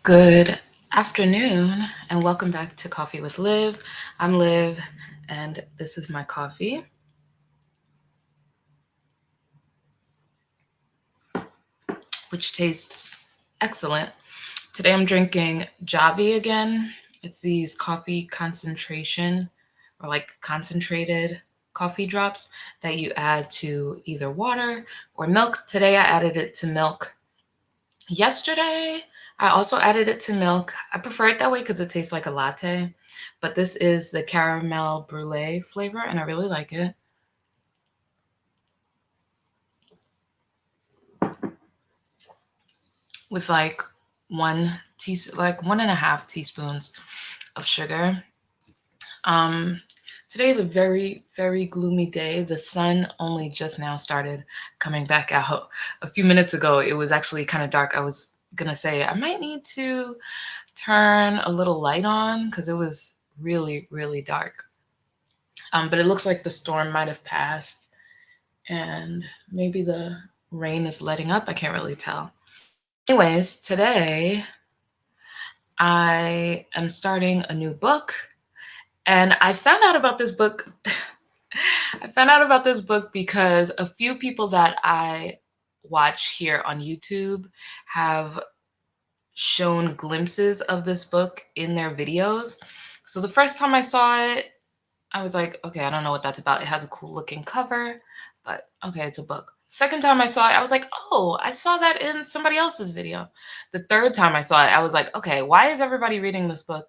Good afternoon and welcome back to Coffee with Liv. I'm Liv and this is my coffee, which tastes excellent. Today I'm drinking Javi again. It's these coffee concentration or like concentrated coffee drops that you add to either water or milk. Today I added it to milk. Yesterday I also added it to milk. I prefer it that way because it tastes like a latte. But this is the caramel brulee flavor and I really like it. With like like 1.5 teaspoons of sugar. Um, Today is a very, very gloomy day. The sun only just now started coming back out. A few minutes ago, it was actually kind of dark. I was gonna say I might need to turn a little light on because it was really, really dark. But it looks like the storm might have passed and maybe the rain is letting up. I can't really tell. Anyways, today I am starting a new book and I found out about this book. I found out about this book because a few people that I watch here on YouTube have shown glimpses of this book in their videos. So the first time I saw it, I was like, okay, I don't know what that's about. It has a cool looking cover, but okay, it's a book. Second time I saw it, I was like, oh, I saw that in somebody else's video. The third time I saw it, I was like, okay, why is everybody reading this book?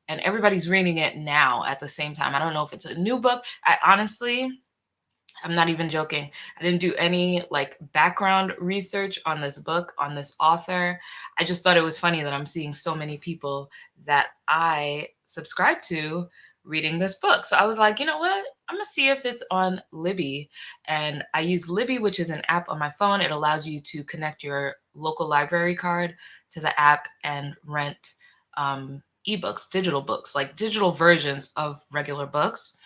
And everybody's reading it now at the same time. I don't know if it's a new book. I'm not even joking. I didn't do any like background research on this book, on this author. I just thought it was funny that I'm seeing so many people that I subscribe to reading this book. So I was like, you know what? I'm gonna see if it's on Libby. And I use Libby, which is an app on my phone. It allows you to connect your local library card to the app and rent ebooks, digital books, like digital versions of regular books.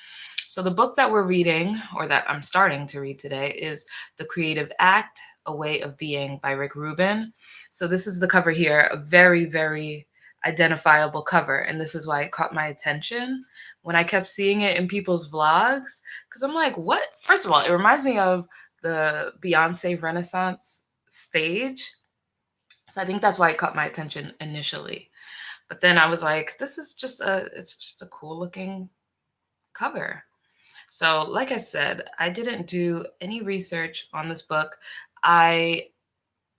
So the book that we're reading, or that I'm starting to read today, is The Creative Act, A Way of Being by Rick Rubin. So this is the cover here, a very, very identifiable cover. And this is why it caught my attention when I kept seeing it in people's vlogs. Because I'm like, what? First of all, it reminds me of the Beyonce Renaissance stage. So I think that's why it caught my attention initially. But then I was like, it's just a cool looking cover. So, like I said, I didn't do any research on this book. I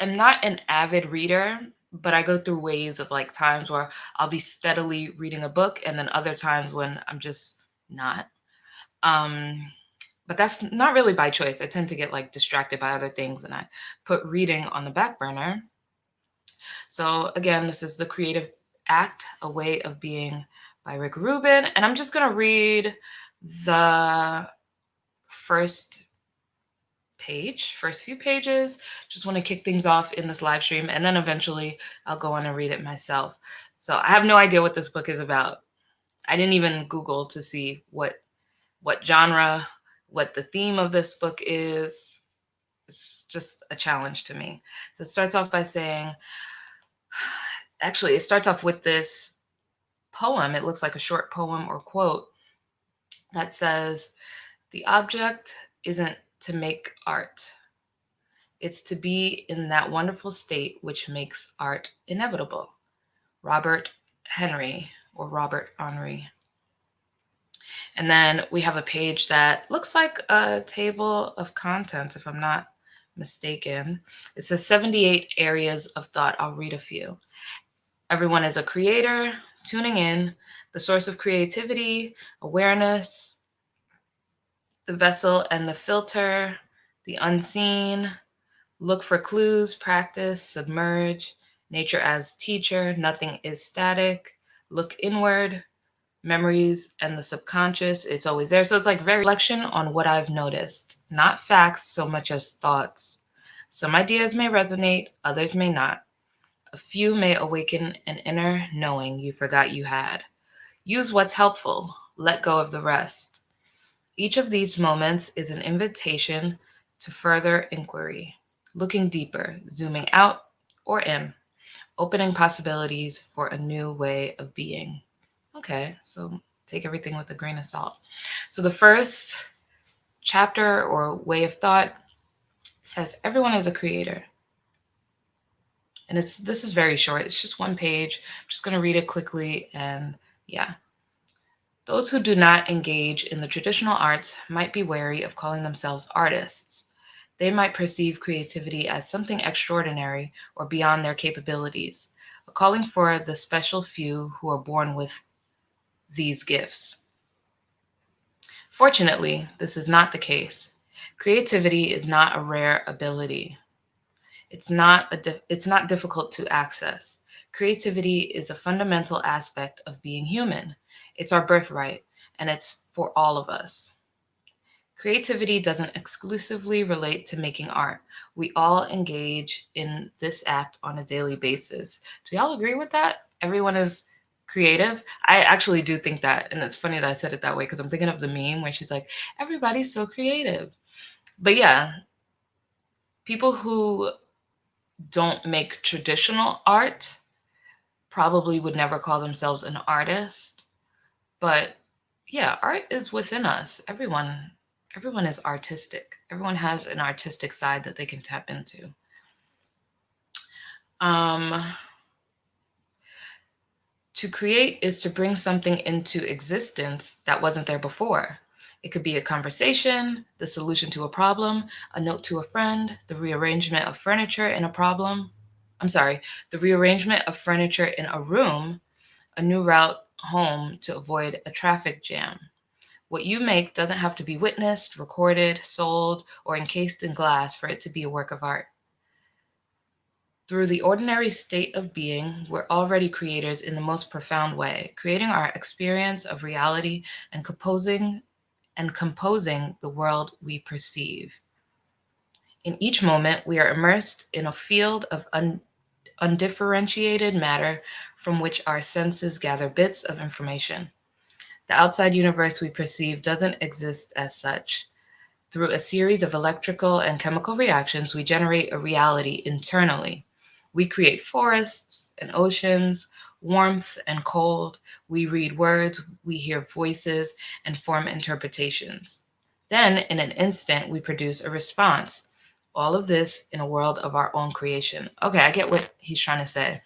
am not an avid reader, but I go through waves of like times where I'll be steadily reading a book and then other times when I'm just not. Um, but that's not really by choice. I tend to get like distracted by other things and I put reading on the back burner. So, again, this is The Creative Act, A Way of Being by Rick Rubin. And I'm just going to read the first few pages. Just want to kick things off in this live stream, and then eventually I'll go on and read it myself. So I have no idea what this book is about. I didn't even Google to see what genre, what the theme of this book is. It's just a challenge to me. So it starts off by saying, actually, it starts off with this poem. It looks like a short poem or quote that says, "The object isn't to make art. It's to be in that wonderful state which makes art inevitable." Robert Henry or Robert Henry. And then we have a page that looks like a table of contents, if I'm not mistaken. It says 78 areas of thought. I'll read a few. Everyone is a creator, tuning in, the source of creativity, awareness, the vessel and the filter, the unseen, look for clues, practice, submerge, nature as teacher, nothing is static, look inward, memories and the subconscious, it's always there. So it's like very reflection on what I've noticed, not facts so much as thoughts. Some ideas may resonate, others may not. A few may awaken an inner knowing you forgot you had. Use what's helpful, let go of the rest. Each of these moments is an invitation to further inquiry, looking deeper, zooming out or in. opening possibilities for a new way of being. Okay, so take everything with a grain of salt. So the first chapter or way of thought says everyone is a creator. And this is very short. It's just one page. I'm just going to read it quickly and yeah. Those who do not engage in the traditional arts might be wary of calling themselves artists. They might perceive creativity as something extraordinary or beyond their capabilities, a calling for the special few who are born with these gifts. Fortunately, this is not the case. Creativity is not a rare ability. It's not difficult to access. Creativity is a fundamental aspect of being human. It's our birthright, and it's for all of us. Creativity doesn't exclusively relate to making art. We all engage in this act on a daily basis. Do y'all agree with that? Everyone is creative? I actually do think that, and it's funny that I said it that way because I'm thinking of the meme where she's like, everybody's so creative. But yeah, people who don't make traditional art probably would never call themselves an artist. But yeah, art is within us. Everyone is artistic. Everyone has an artistic side that they can tap into. Um, to create is to bring something into existence that wasn't there before. It could be a conversation, the solution to a problem, a note to a friend, the rearrangement of furniture in a problem. I'm sorry, the rearrangement of furniture in a room, a new route home to avoid a traffic jam. What you make doesn't have to be witnessed, recorded, sold, or encased in glass for it to be a work of art. Through the ordinary state of being, we're already creators in the most profound way, creating our experience of reality and composing the world we perceive. In each moment, we are immersed in a field of undifferentiated matter from which our senses gather bits of information. The outside universe we perceive doesn't exist as such. Through a series of electrical and chemical reactions, we generate a reality internally. We create forests and oceans, warmth and cold. We read words, we hear voices, and form interpretations. Then, in an instant, we produce a response. All of this in a world of our own creation. Okay, I get what he's trying to say.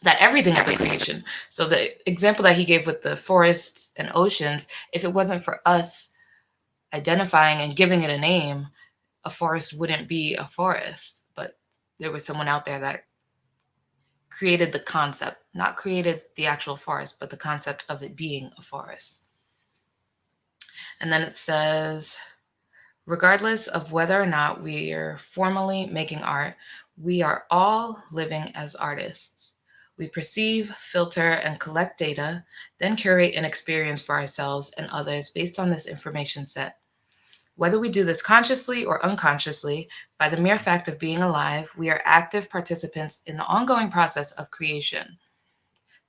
That everything is a creation. So the example that he gave with the forests and oceans, if it wasn't for us identifying and giving it a name, a forest wouldn't be a forest. But there was someone out there that created the concept, not created the actual forest, but the concept of it being a forest. And then it says, regardless of whether or not we are formally making art, we are all living as artists. We perceive, filter, and collect data, then curate an experience for ourselves and others based on this information set. Whether we do this consciously or unconsciously, by the mere fact of being alive, we are active participants in the ongoing process of creation.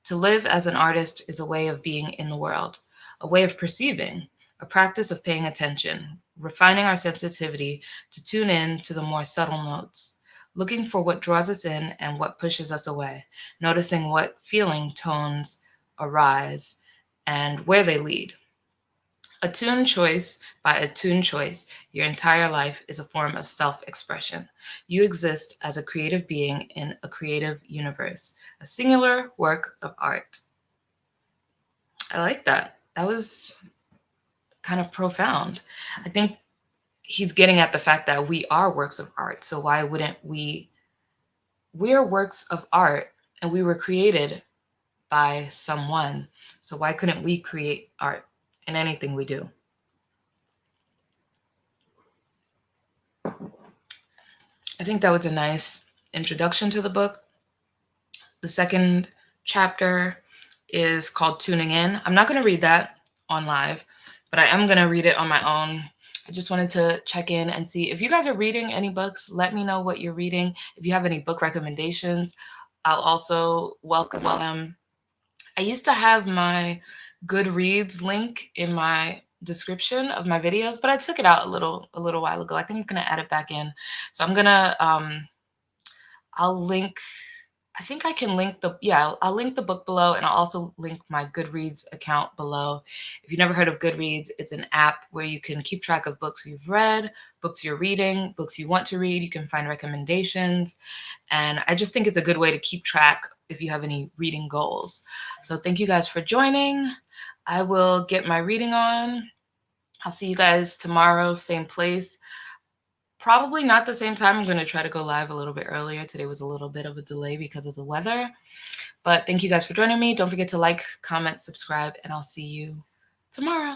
To live as an artist is a way of being in the world, a way of perceiving, a practice of paying attention, refining our sensitivity to tune in to the more subtle notes, looking for what draws us in and what pushes us away, noticing what feeling tones arise and where they lead. A tune choice by a tune choice, your entire life is a form of self-expression. You exist as a creative being in a creative universe, a singular work of art. I like that. That was kind of profound. I think he's getting at the fact that we are works of art. So why wouldn't we? We're works of art and we were created by someone. So why couldn't we create art in anything we do? I think that was a nice introduction to the book. The second chapter is called Tuning In. I'm not going to read that on live, but I am going to read it on my own. I just wanted to check in and see if you guys are reading any books. Let me know what you're reading. If you have any book recommendations, I'll also welcome them. I used to have my Goodreads link in my description of my videos, but I took it out a little while ago. I think I'm gonna add it back in. So I'm gonna I'll link. I think I can link the yeah, I'll link the book below, and I'll also link my Goodreads account below. If you've never heard of Goodreads, it's an app where you can keep track of books you've read, books you're reading, books you want to read. You can find recommendations, and I just think it's a good way to keep track if you have any reading goals. So thank you guys for joining. I will get my reading on. I'll see you guys tomorrow, same place. Probably not the same time. I'm going to try to go live a little bit earlier. Today was a little bit of a delay because of the weather. But thank you guys for joining me. Don't forget to like, comment, subscribe, and I'll see you tomorrow.